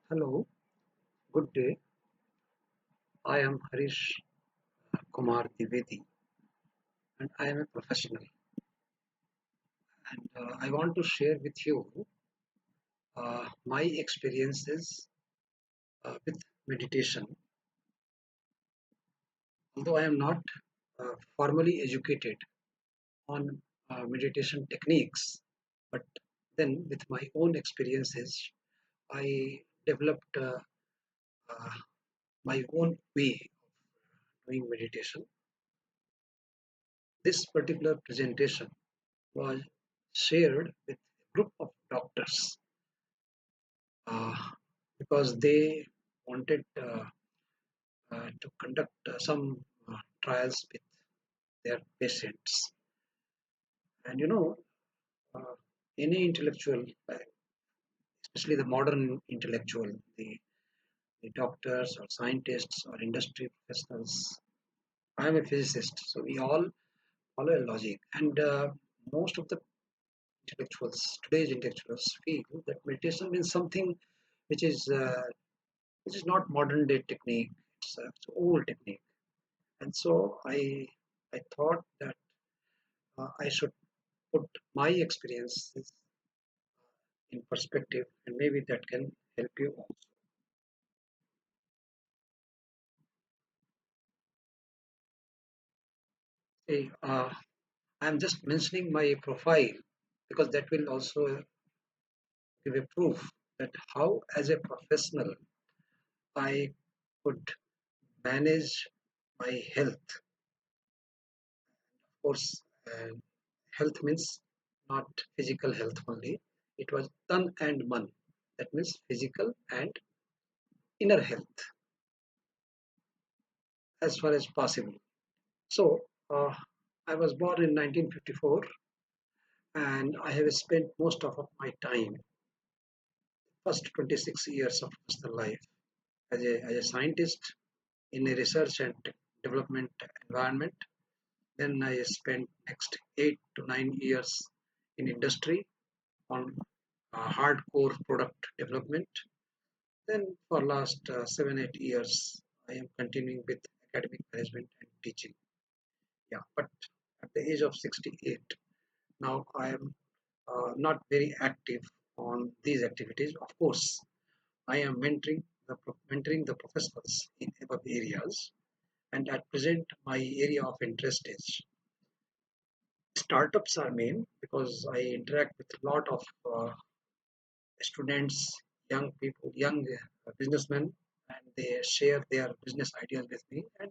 Hello, good day. I am Harish Kumar Dwivedi and I am a professional. And I want to share with you my experiences with meditation. Although I am not formally educated on meditation techniques, but then with my own experiences, I developed uh, my own way of doing meditation. This particular presentation was shared with a group of doctors uh, because they wanted to conduct some trials with their patients. And uh, any intellectual, especially the modern intellectual, the doctors or scientists or industry professionals, I am a physicist, so we all follow a logic. And most of the intellectuals, today's intellectuals, feel that meditation means something which is uh, which is not modern day technique. It's old technique, and so I thought that I should put my experiences in perspective, and maybe that can help you also. See, I'm just mentioning my profile because that will also give a proof that how, as a professional, I could manage my health. Of course, health means not physical health only. It was tan and man. That means physical and inner health as far as possible. So, I was born in 1954 and I have spent most of my time, first 26 years of personal life, as a scientist in a research and development environment. Then I spent next 8 to 9 years in industry on hardcore product development. Then for last 7 8 years, I am continuing with academic management and teaching. Yeah, but at the age of 68, now I am not very active on these activities. Of course, I am mentoring the professionals in above areas, and at present, my area of interest is startups are main because I interact with a lot of students, young people, young businessmen, and they share their business ideas with me. And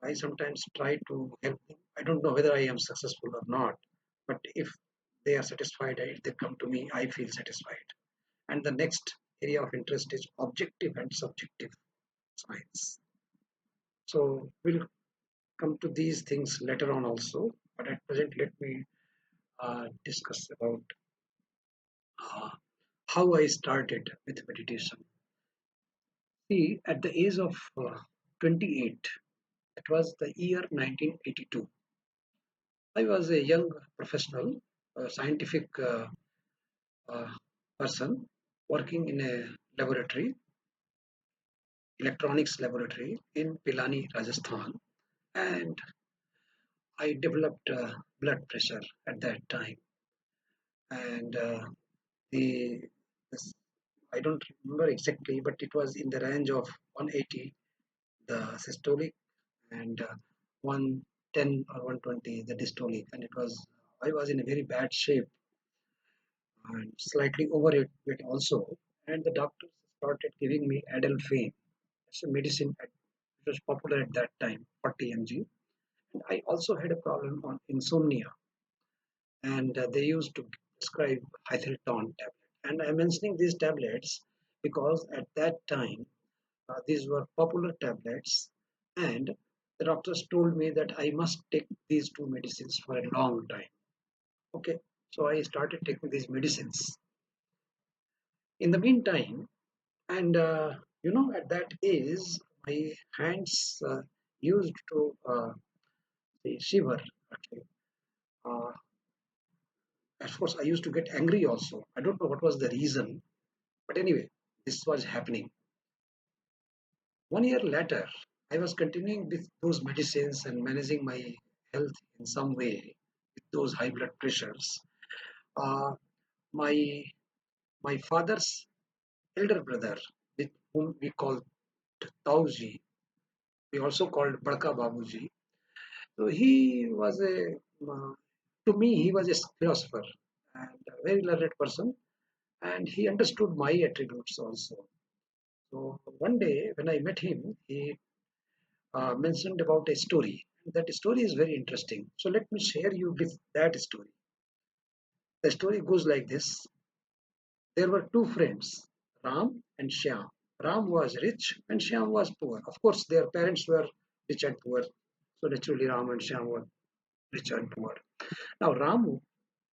I sometimes try to help them. I don't know whether I am successful or not, but if they are satisfied, if they come to me, I feel satisfied. And the next area of interest is objective and subjective science. So we'll come to these things later on also. But at present, let me discuss about uh, how I started with meditation. See, at the age of 28, it was the year 1982. I was a young professional, scientific uh, person working in a laboratory, electronics laboratory in Pilani, Rajasthan, and I developed blood pressure at that time, and the this, I don't remember exactly, but it was in the range of 180 the systolic and 110 or 120 the dystolic, and it was I was in a very bad shape and slightly overweight also, and the doctors started giving me Adelphane. It's a medicine it was popular at that time, 40 mg. And I also had a problem on insomnia, and they used to prescribe Hythilton tablet. And I'm mentioning these tablets because at that time these were popular tablets, and the doctors told me that I must take these two medicines for a long time. Okay, so I started taking these medicines. In the meantime, and at that age, my hands used to shiver. Actually, uh, of course, I used to get angry also. I don't know what was the reason, But anyway, this was happening. 1 year later, I was continuing with those medicines and managing my health in some way with those high blood pressures. Uh, my my father's elder brother, with whom we called Tauji, we also called Badka Babuji. So he was to me, he was a philosopher and a very learned person, and he understood my attributes also. So one day when I met him, he mentioned about a story. That story is very interesting. So let me share you with that story. The story goes like this. There were two friends, Ram and Shyam. Ram was rich and Shyam was poor. Of course, their parents were rich and poor. So naturally, Ram and Shyam were rich and poor. Now, Ram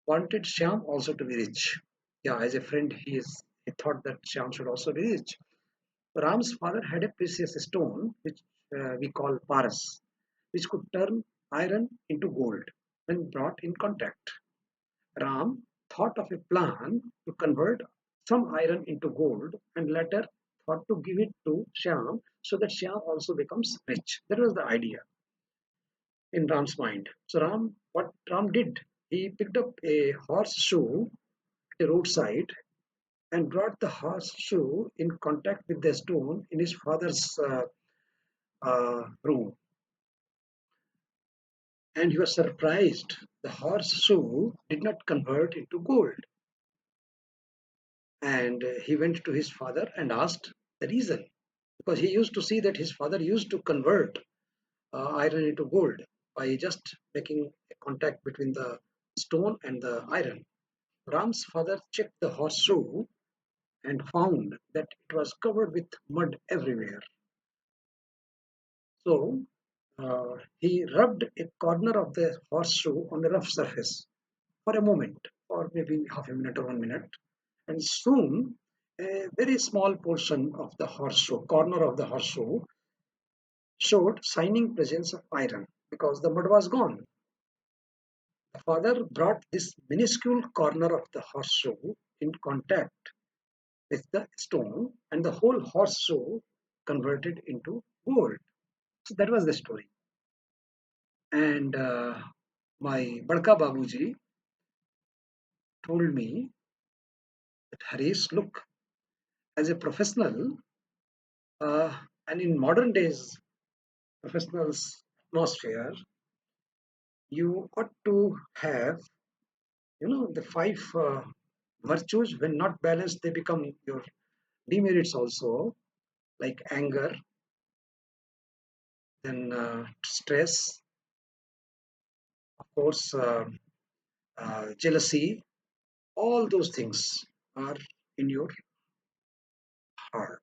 wanted Shyam also to be rich. Yeah, as a friend, he thought that Shyam should also be rich. Ram's father had a precious stone, which we call paras, which could turn iron into gold when brought in contact. Ram thought of a plan to convert some iron into gold and later thought to give it to Shyam so that Shyam also becomes rich. That was the idea in Ram's mind. So what Ram did, he picked up a horseshoe at the roadside and brought the horseshoe in contact with the stone in his father's room. And he was surprised. The horseshoe did not convert into gold. And he went to his father and asked the reason. Because he used to see that his father used to convert iron into gold by just making a contact between the stone and the iron. Ram's father checked the horseshoe and found that it was covered with mud everywhere. So he rubbed a corner of the horseshoe on a rough surface for a moment, or maybe half a minute or 1 minute, and soon a very small portion of the horseshoe, corner of the horseshoe, showed shining presence of iron because the mud was gone. The father brought this minuscule corner of the horseshoe in contact with the stone, and the whole horseshoe converted into gold. So that was the story. And my Badka Babuji told me that Harish, look, as a professional, uh, and in modern days, professionals atmosphere, you ought to have, the five virtues. When not balanced, they become your demerits also, like anger, then stress, of course, jealousy. All those things are in your heart,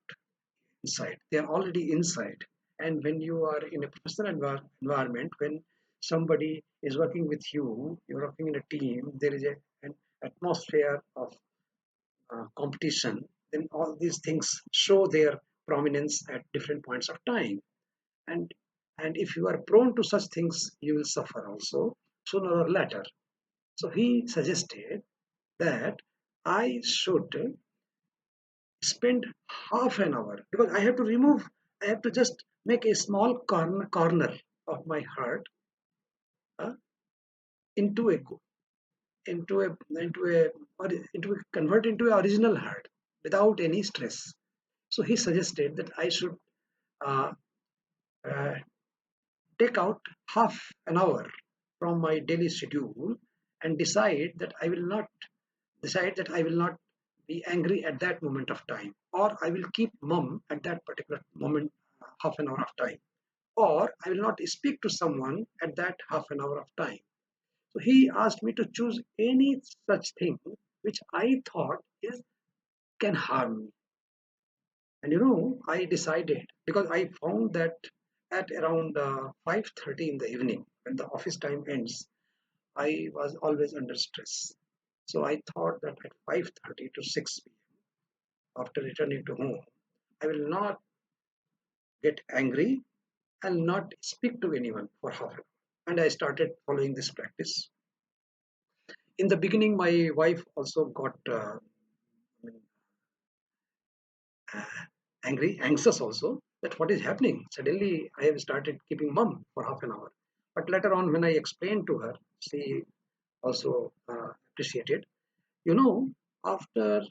inside. They are already inside. And when you are in a professional environment, when somebody is working with you, you're working in a team, there is an atmosphere of competition, then all these things show their prominence at different points of time. And and if you are prone to such things, you will suffer also sooner or later. So he suggested that I should spend half an hour because I have to just make a small corner of my heart uh, into a into a into a into a convert into a original heart without any stress. So he suggested that I should uh, uh, take out half an hour from my daily schedule and decide that I will not be angry at that moment of time, or I will keep mum at that particular moment, half an hour of time, or I will not speak to someone at that half an hour of time. So he asked me to choose any such thing which I thought is can harm me. And I decided because I found that at around 5:30 in the evening, when the office time ends, I was always under stress. So I thought that at 5:30 to 6 p.m. after returning to home, I will not get angry and not speak to anyone for half an hour. And I started following this practice. In the beginning, my wife also got uh, angry, anxious also, that what is happening. Suddenly, I have started keeping mum for half an hour. But later on, when I explained to her, she also appreciated. You know, after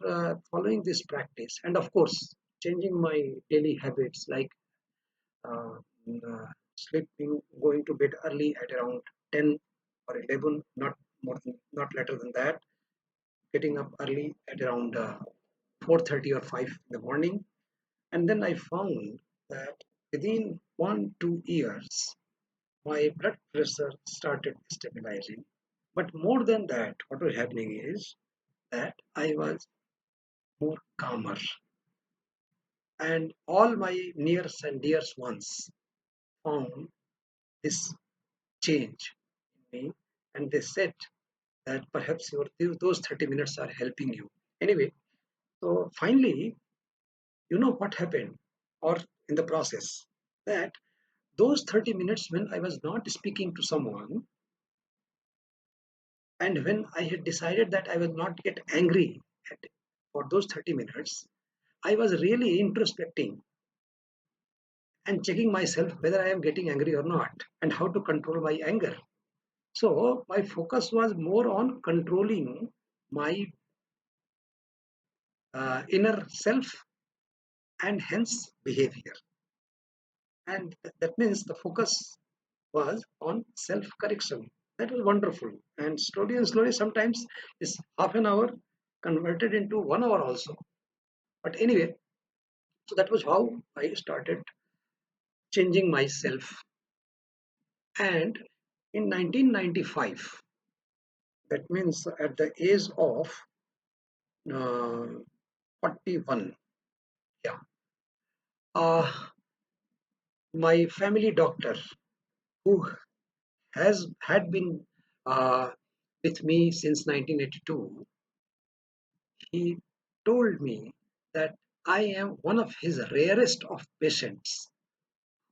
following this practice, and of course, changing my daily habits like uh, sleeping, going to bed early at around 10 or 11, not more than, not later than that, getting up early at around 4:30 or 5 in the morning. And then I found that within 1 2 years, my blood pressure started stabilizing. But more than that, what was happening is that I was more calmer, and all my nears and dears ones found this change in me, and they said that perhaps those 30 minutes are helping you. Anyway, so finally, you know what happened, or in the process, that those 30 minutes when I was not speaking to someone, and when I had decided that I will not get angry at, for those 30 minutes, I was really introspecting and checking myself whether I am getting angry or not and how to control my anger. So my focus was more on controlling my inner self and hence behavior. And that means the focus was on self correction. That was wonderful. And slowly, sometimes this half an hour converted into 1 hour also. But anyway, so that was how I started changing myself. And in 1995, that means at the age of uh, 41, yeah, uh, my family doctor, who has had been uh, with me since 1982, he told me that I am one of his rarest of patients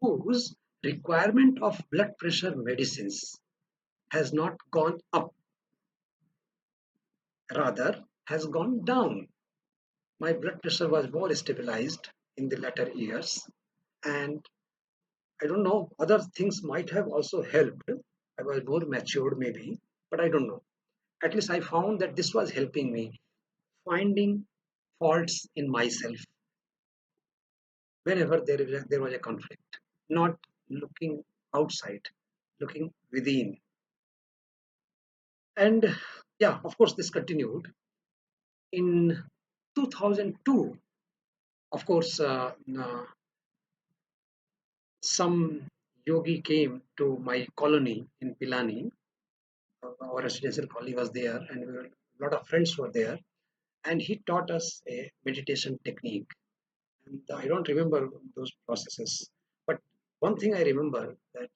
whose requirement of blood pressure medicines has not gone up, rather has gone down. My blood pressure was more stabilized in the latter years, and I don't know, other things might have also helped. I was more matured, maybe, but I don't know. At least I found that this was helping me finding faults in myself whenever there was a conflict, not looking outside, looking within. And yeah, of course, this continued. In 2002, of course, some yogi came to my colony in Pilani. Our residential colony was there, and a lot of friends were there. And he taught us a meditation technique. And I don't remember those processes, but one thing I remember, that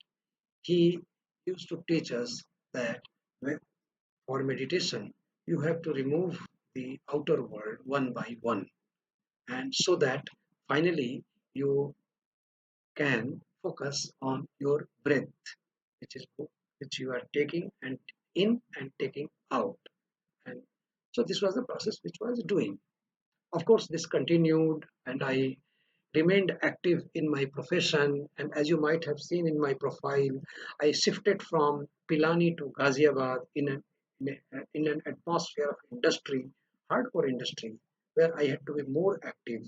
he used to teach us that for meditation, you have to remove the outer world one by one, and so that finally you can focus on your breath, which is which you are taking and in and taking out. And so this was the process which was doing. Of course, this continued, and I remained active in my profession. And as you might have seen in my profile, I shifted from Pilani to Ghaziabad in an atmosphere of industry, hardcore industry, where I had to be more active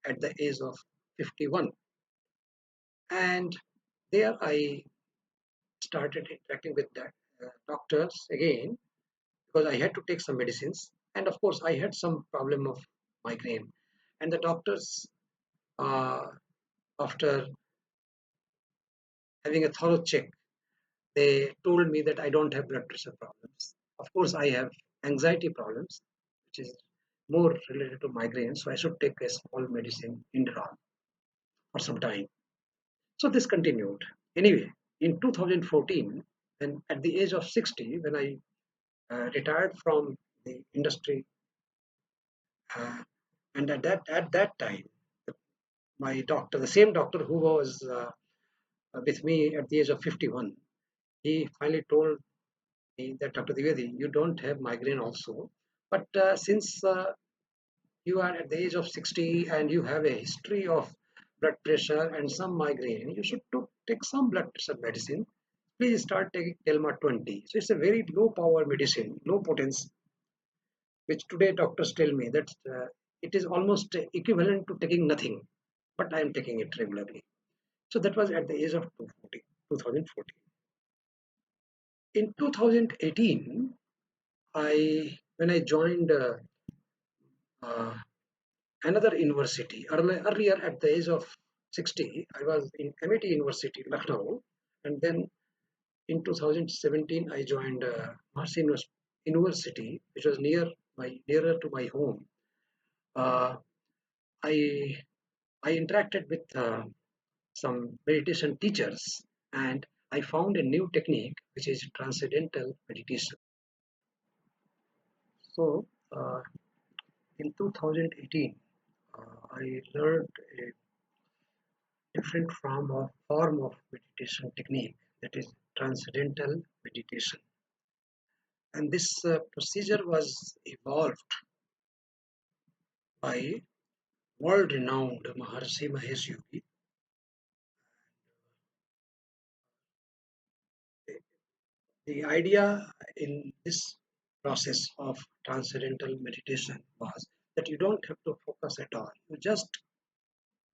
at the age of 51. And there I started interacting with doctors again, because I had to take some medicines. And of course, I had some problem of migraine. And the doctors, uh, after having a thorough check, they told me that I don't have blood pressure problems. Of course, I have anxiety problems, which is more related to migraine. So I should take a small medicine, Indral, for some time. So this continued. Anyway, in 2014, and at the age of 60, when I retired from the industry, uh, and at that time, my doctor, the same doctor who was with me at the age of 51, he finally told me that, Dr. Dwivedi, you don't have migraine also, but since you are at the age of 60 and you have a history of blood pressure and some migraine, you should take some blood pressure medicine. Please start taking Telma 20. So it's a very low power medicine, low potency, which today doctors tell me that it is almost equivalent to taking nothing, but I am taking it regularly. So that was at the age of 2014. In 2018, I when I joined uh, another university. Earlier, at the age of 60, I was in MIT University, Lucknow, and then in 2017, I joined Mahasi University, which was nearer to my home. Uh, I I interacted with some meditation teachers, and I found a new technique, which is transcendental meditation. So, in 2018, I learned a different form of meditation technique, that is transcendental meditation. And this procedure was evolved by world renowned Maharshi Mahesh Yogi. The idea in this process of transcendental meditation was that you don't have to focus at all. You just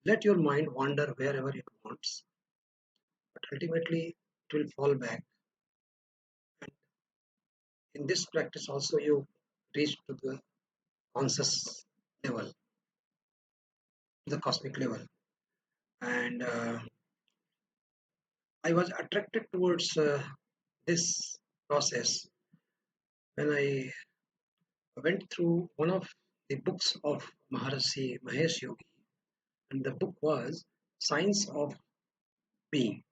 let your mind wander wherever it wants, but ultimately it will fall back. And in this practice, also, you reach to the conscious level, the cosmic level. And I was attracted towards this process when I went through one of the books of Maharishi Mahesh Yogi, and the book was Science of Being.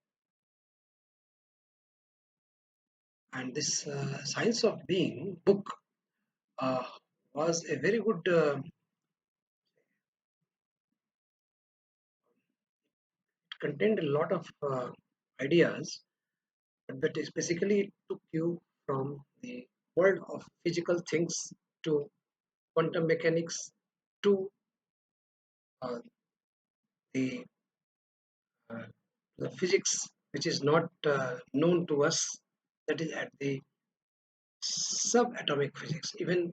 And this Science of Being book uh, was a very good, contained a lot of ideas, but that is basically it took you from the world of physical things to quantum mechanics to uh, the uh, the physics which is not known to us, that is at the subatomic physics, even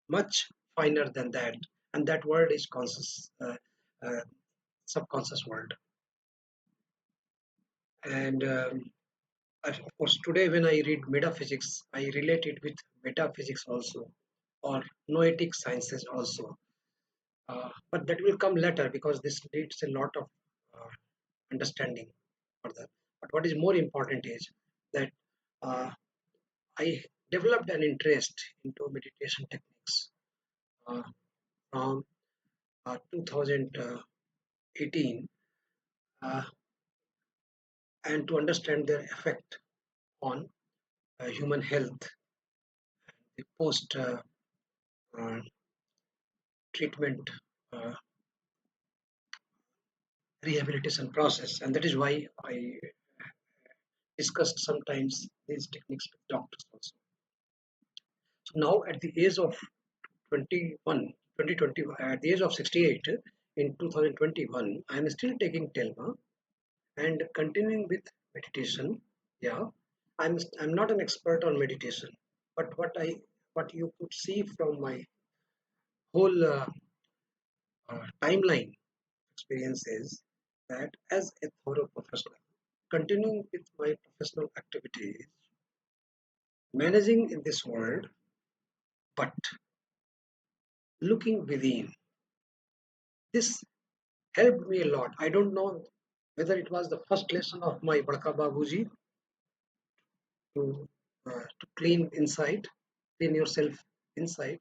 much finer than that, and that world is conscious, uh, subconscious world. And of course, today when I read metaphysics, I relate it with metaphysics also, or noetic sciences also. But that will come later because this needs a lot of uh, understanding further. But what is more important is that uh, I developed an interest into meditation techniques uh, from 2018, uh, and to understand their effect on human health, the post uh, treatment uh, rehabilitation process. And that is why I discussed sometimes these techniques with doctors also. So now at the age of 21, 2020, at the age of 68, in 2021, I am still taking Telma and continuing with meditation. Yeah, I'm not an expert on meditation, but what you could see from my whole timeline experience is that as a thorough professional, continuing with my professional activities, managing in this world, but looking within, this helped me a lot. I don't know whether it was the first lesson of my Badka Babuji to clean inside, clean yourself inside,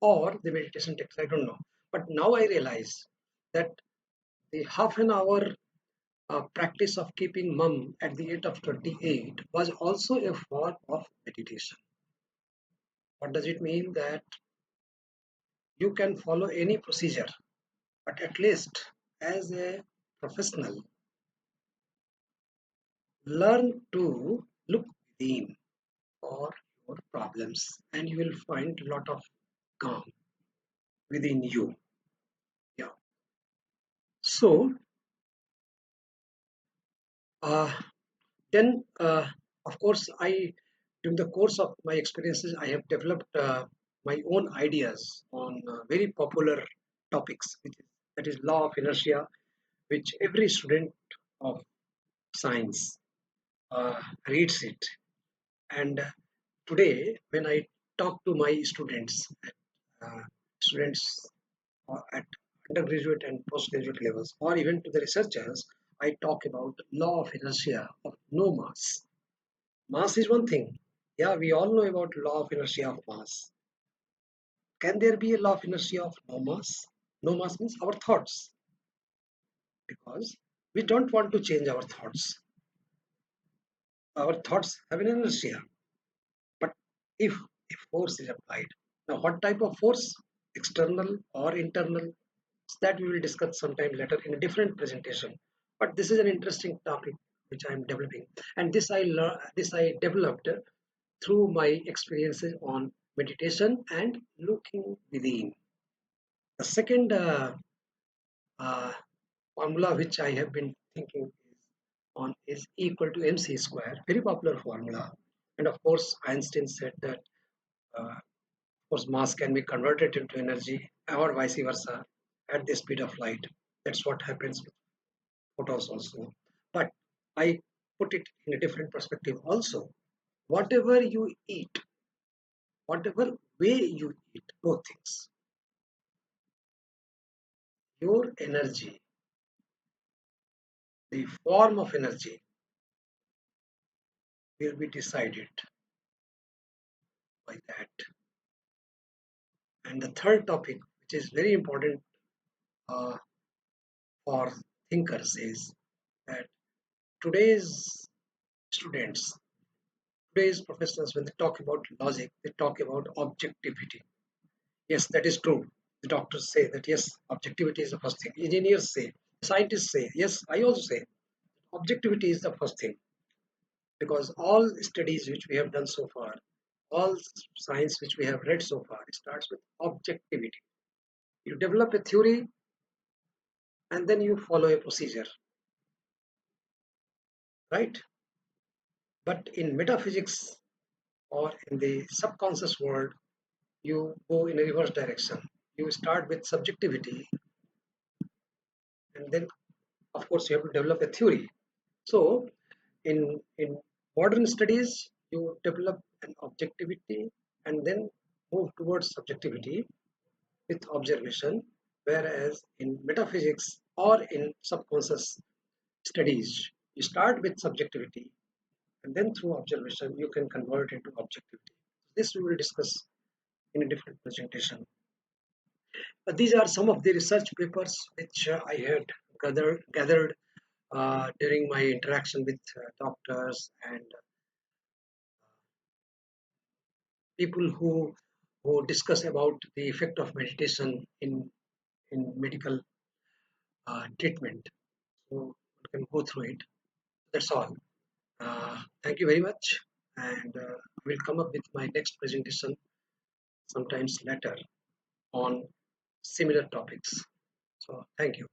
or the meditation text. I don't know. But now I realize that the half an hour practice of keeping mum at the age of 28 was also a form of meditation. What does it mean? That you can follow any procedure, but at least as a professional, learn to look within for your problems, and you will find a lot of calm. within you. Yeah. So uh, then, of course, I during the course of my experiences, I have developed my own ideas on very popular topics, that is law of inertia, which every student of science reads it. And today, when I talk to my uh, students at undergraduate and postgraduate levels, or even to the researchers, I talk about law of inertia of no mass. Mass is one thing. Yeah, we all know about law of inertia of mass. Can there be a law of inertia of no mass? No mass means our thoughts, because we don't want to change our thoughts. Our thoughts have an inertia. But if a force is applied, now what type of force? External or internal? That we will discuss sometime later in a different presentation. But this is an interesting topic which I am developing, and this I developed through my experiences on meditation and looking within. The second uh, formula which I have been thinking on is equal to mc square, very popular formula. And of course, Einstein said that of course mass can be converted into energy or vice versa at the speed of light. That's what happens with photons also. But I put it in a different perspective also. Whatever you eat, whatever way you eat, both things, your energy, the form of energy will be decided by that. And the third topic, which is very important uh, for thinkers, is that today's students, today's professors, when they talk about logic, they talk about objectivity. Yes, that is true. The doctors say that yes, objectivity is the first thing. Engineers say, scientists say, yes, I also say, objectivity is the first thing, because all studies which we have done so far, all science which we have read so far, it starts with objectivity. You develop a theory and then you follow a procedure, right? But in metaphysics or in the subconscious world, you go in a reverse direction. You start with subjectivity, and then, of course, you have to develop a theory. So, in modern studies, you develop an objectivity and then move towards subjectivity with observation, whereas in metaphysics or in subconscious studies, you start with subjectivity and then through observation you can convert into objectivity. This we will discuss in a different presentation. But these are some of the research papers which I had gathered during my interaction with doctors and people who discuss about the effect of meditation in medical treatment. So you can go through it. That's all. Thank you very much, and we'll come up with my next presentation sometimes later on similar topics. So thank you.